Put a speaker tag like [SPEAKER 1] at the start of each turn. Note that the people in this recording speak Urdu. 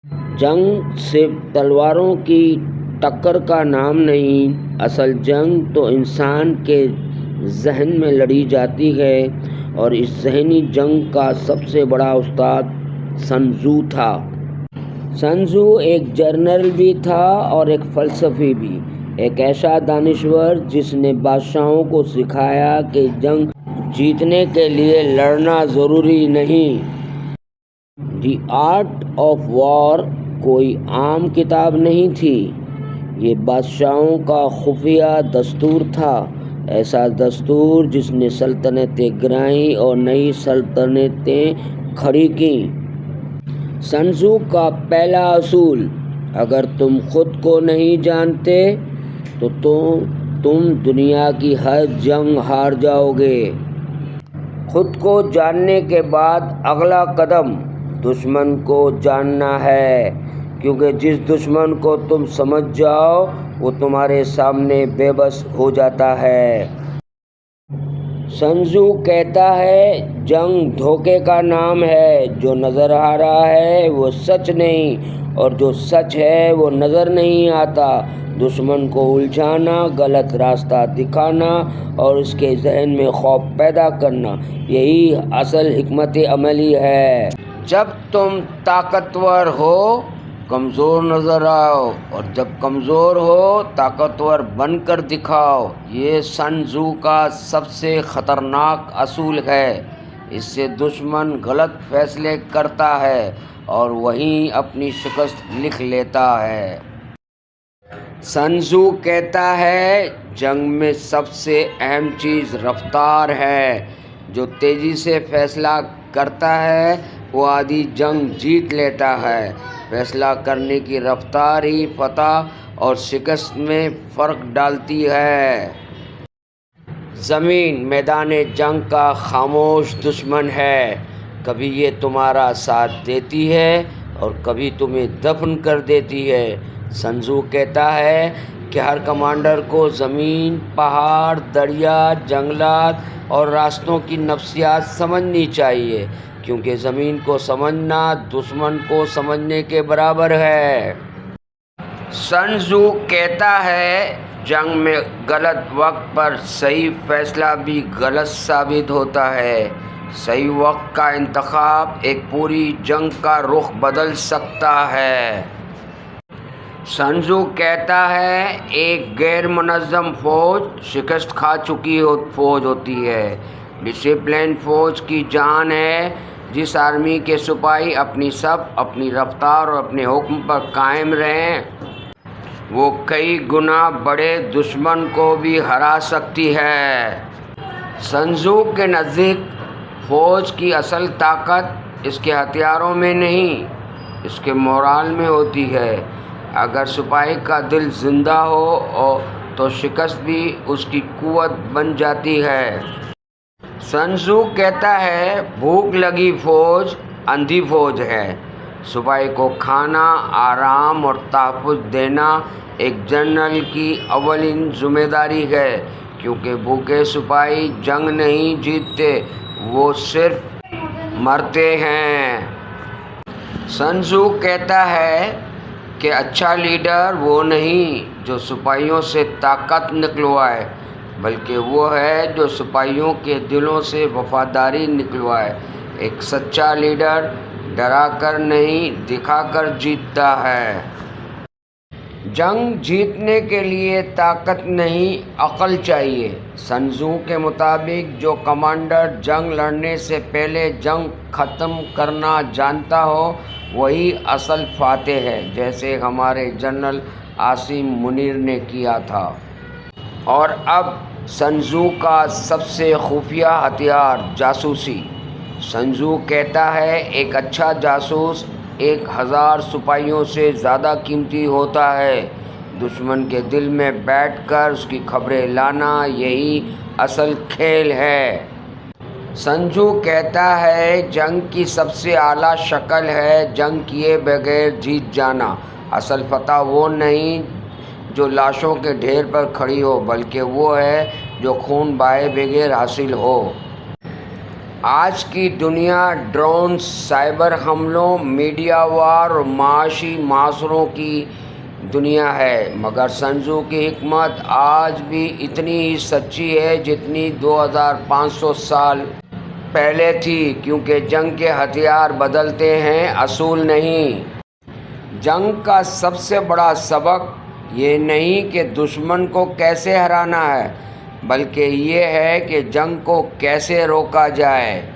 [SPEAKER 1] جنگ صرف تلواروں کی ٹکر کا نام نہیں، اصل جنگ تو انسان کے ذہن میں لڑی جاتی ہے، اور اس ذہنی جنگ کا سب سے بڑا استاد سن ٹزو تھا۔ سن ٹزو ایک جنرل بھی تھا اور ایک فلسفی بھی، ایک ایسا دانشور جس نے بادشاہوں کو سکھایا کہ جنگ جیتنے کے لیے لڑنا ضروری نہیں۔ دی آرٹ آف وار کوئی عام کتاب نہیں تھی، یہ بادشاہوں کا خفیہ دستور تھا، ایسا دستور جس نے سلطنتیں گرائیں اور نئی سلطنتیں کھڑی کیں۔ سن ٹزو کا پہلا اصول: اگر تم خود کو نہیں جانتے تو تم دنیا کی ہر جنگ ہار جاؤ گے۔ خود کو جاننے کے بعد اگلا قدم دشمن کو جاننا ہے، کیونکہ جس دشمن کو تم سمجھ جاؤ وہ تمہارے سامنے بے بس ہو جاتا ہے۔ سن ٹزو کہتا ہے، جنگ دھوکے کا نام ہے، جو نظر آ رہا ہے وہ سچ نہیں، اور جو سچ ہے وہ نظر نہیں آتا۔ دشمن کو الجھانا، غلط راستہ دکھانا اور اس کے ذہن میں خوف پیدا کرنا، یہی اصل حکمت عملی ہے۔ جب تم طاقتور ہو، کمزور نظر آؤ، اور جب کمزور ہو، طاقتور بن کر دکھاؤ۔ یہ سن ٹزو کا سب سے خطرناک اصول ہے، اس سے دشمن غلط فیصلے کرتا ہے اور وہیں اپنی شکست لکھ لیتا ہے۔ سن ٹزو کہتا ہے، جنگ میں سب سے اہم چیز رفتار ہے، جو تیزی سے فیصلہ کرتا ہے وہ آدھی جنگ جیت لیتا ہے۔ فیصلہ کرنے کی رفتار ہی فتح اور شکست میں فرق ڈالتی ہے۔ زمین میدان جنگ کا خاموش دشمن ہے، کبھی یہ تمہارا ساتھ دیتی ہے اور کبھی تمہیں دفن کر دیتی ہے۔ سن ٹزو کہتا ہے کہ ہر کمانڈر کو زمین، پہاڑ، دریا، جنگلات اور راستوں کی نفسیات سمجھنی چاہیے، کیونکہ زمین کو سمجھنا دشمن کو سمجھنے کے برابر ہے۔ سن ٹزو کہتا ہے، جنگ میں غلط وقت پر صحیح فیصلہ بھی غلط ثابت ہوتا ہے۔ صحیح وقت کا انتخاب ایک پوری جنگ کا رخ بدل سکتا ہے۔ سن ٹزو کہتا ہے، ایک غیر منظم فوج شکست کھا چکی فوج ہوتی ہے۔ ڈسپلن فوج کی جان ہے۔ جس آرمی کے سپاہی اپنی اپنی رفتار اور اپنے حکم پر قائم رہیں، وہ کئی گنا بڑے دشمن کو بھی ہرا سکتی ہے۔ سن ٹزو کے نزدیک فوج کی اصل طاقت اس کے ہتھیاروں میں نہیں، اس کے مورال میں ہوتی ہے۔ اگر سپاہی کا دل زندہ ہو تو شکست بھی اس کی قوت بن جاتی ہے۔ سن ٹزو کہتا ہے، بھوک لگی فوج اندھی فوج ہے۔ سپاہی کو کھانا، آرام اور تحفظ دینا ایک جنرل کی اولین ذمہ داری ہے، کیونکہ بھوکے سپاہی جنگ نہیں جیتتے، وہ صرف مرتے ہیں۔ سن ٹزو کہتا ہے کہ اچھا لیڈر وہ نہیں جو سپاہیوں سے طاقت نکلوائے، بلکہ وہ ہے جو سپاہیوں کے دلوں سے وفاداری نکلوائے۔ ایک سچا لیڈر ڈرا کر نہیں، دکھا کر جیتتا ہے۔ جنگ جیتنے کے لیے طاقت نہیں، عقل چاہیے۔ سن ٹزو کے مطابق جو کمانڈر جنگ لڑنے سے پہلے جنگ ختم کرنا جانتا ہو وہی اصل فاتح ہے، جیسے ہمارے جنرل عاصم منیر نے کیا تھا۔ اور اب سن ٹزو کا سب سے خفیہ ہتھیار، جاسوسی۔ سن ٹزو کہتا ہے، ایک اچھا جاسوس 1000 سپاہیوں سے زیادہ قیمتی ہوتا ہے۔ دشمن کے دل میں بیٹھ کر اس کی خبریں لانا، یہی اصل کھیل ہے۔ سن ٹزو کہتا ہے، جنگ کی سب سے اعلیٰ شکل ہے جنگ کیے بغیر جیت جانا۔ اصل فتح وہ نہیں جو لاشوں کے ڈھیر پر کھڑی ہو، بلکہ وہ ہے جو خون بہائے بغیر حاصل ہو۔ آج کی دنیا ڈرونز، سائبر حملوں، میڈیا وار اور معاشی معاصروں کی دنیا ہے، مگر سنجو کی حکمت آج بھی اتنی ہی سچی ہے جتنی 2500 سال پہلے تھی، کیونکہ جنگ کے ہتھیار بدلتے ہیں، اصول نہیں۔ جنگ کا سب سے بڑا سبق یہ نہیں کہ دشمن کو کیسے ہرانا ہے، بلکہ یہ ہے کہ جنگ کو کیسے روکا جائے۔